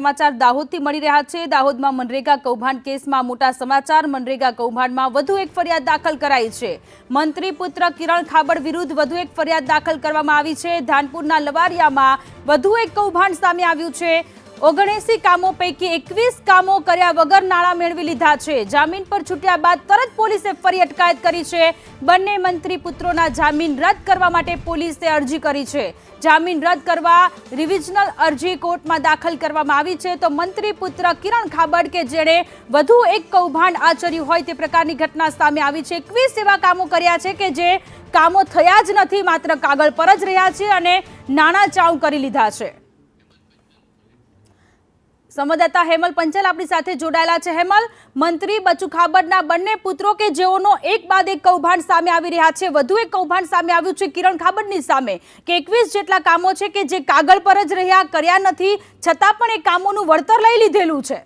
સમાચાર દાહોદથી મળી રહ્યા છે। દાહોદમાં મનરેગા કૌભાંડ કેસમાં મોટા સમાચાર। મનરેગા કૌભાંડમાં વધુ એક ફરિયાદ દાખલ કરાઈ છે। મંત્રી પુત્ર કિરણ ખાબડ વિરુદ્ધ વધુ એક ફરિયાદ દાખલ કરવામાં આવી છે। ધાનપુરના લવારિયામાં વધુ એક કૌભાંડ સામે આવ્યું છે। 79 કામો પૈકી 21 કામો કર્યા વગર નાણાં મેળવી લીધા છે। જામીન પર છૂટ્યા બાદ તરત પોલીસે ફરી અટકાયત કરી છે। બંને મંત્રી પુત્રોના જામીન રદ કરવા માટે પોલીસે અરજી કરી છે। જામીન રદ કરવા રિવિઝનલ અરજી કોર્ટમાં દાખલ કરવામાં આવી છે। તો મંત્રી પુત્ર કિરણ ખાબડ કે જેણે વધુ એક કૌભાંડ આચર્યું હોય તે પ્રકારની ઘટના સામે આવી છે। 21 એવા કામો કર્યા છે કે જે કામો થયા જ નથી, માત્ર કાગળ પર જ રહ્યા છે અને નાણાં ચાઉ કરી લીધા છે। સંવાદદાતા હેમલ પંચાલ આપણી સાથે જોડાયેલા છે। હેમલ, મંત્રી બચુ ખાબડના બંને પુત્રો કે જેઓનો એક બાદ એક કૌભાંડ સામે આવી રહ્યા છે, વધુ એક કૌભાંડ સામે આવ્યું છે કિરણ ખાબડની સામે કે 21 જેટલા કામો છે કે જે કાગળ પર જ રહ્યા, કર્યા નથી, છતાં પણ એ કામોનું વળતર લઈ લીધેલું છે।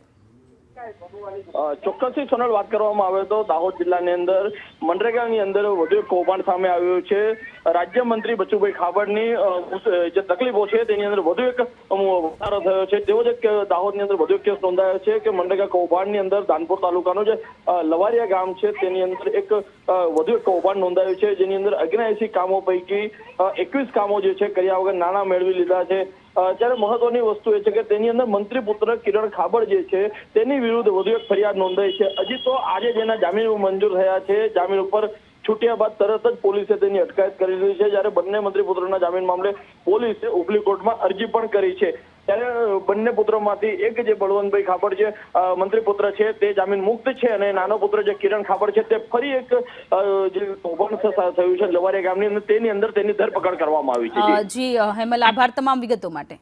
ચોક્કસથી સોનલ વાત કરવામાં આવે તો દાહોદ જિલ્લાની અંદર મનરેગાની અંદર વધુ એક કૌભાંડ સામે આવ્યું છે। રાજ્યમંત્રી બચુભાઈ ખાબડની જે તકલીફો છે તેની અંદર વધુ એક વધારો થયો છે। તેવો જ એક દાહોદની અંદર વધુ એક કેસ નોંધાયો છે કે મનરેગા કૌભાંડની અંદર ધાનપુર તાલુકાનું જે લવારિયા ગામ છે તેની અંદર એક વધુ એક કૌભાંડ નોંધાયું છે, જેની અંદર 79 કામો પૈકી 21 કામો જે છે કર્યા વગર નાણાં મેળવી લીધા છે। ત્યારે મહત્વની વસ્તુ એ છે કે તેની અંદર મંત્રી પુત્ર કિરણ ખાબડ જે છે તેની વિરુદ્ધ વધુ એક ફરિયાદ નોંધાઈ છે। હજી તો આજે જેના જામીન મંજૂર થયા છે, જામીન ઉપર છૂટ્યા બાદ તરત જ પોલીસે તેની અટકાયત કરી લીધી છે। જ્યારે બંને મંત્રી પુત્રોના જામીન મામલે પોલીસે ઉપલી કોર્ટમાં અરજી પણ કરી છે। ત્યારે બંને પુત્રોમાંથી એક જે બળવંતભાઈ ખાબડ છે મંત્રી પુત્ર છે તે જામીન મુક્ત છે અને નાનો પુત્ર જે કિરણ ખાબડ છે તે ફરી એક જે કૌભાંડ થયું છે લવારિયા ગામની અંદર તેની અંદર તેની ધરપકડ કરવામાં આવી છે। જી હેમલ, આભાર તમામ વિગતો માટે।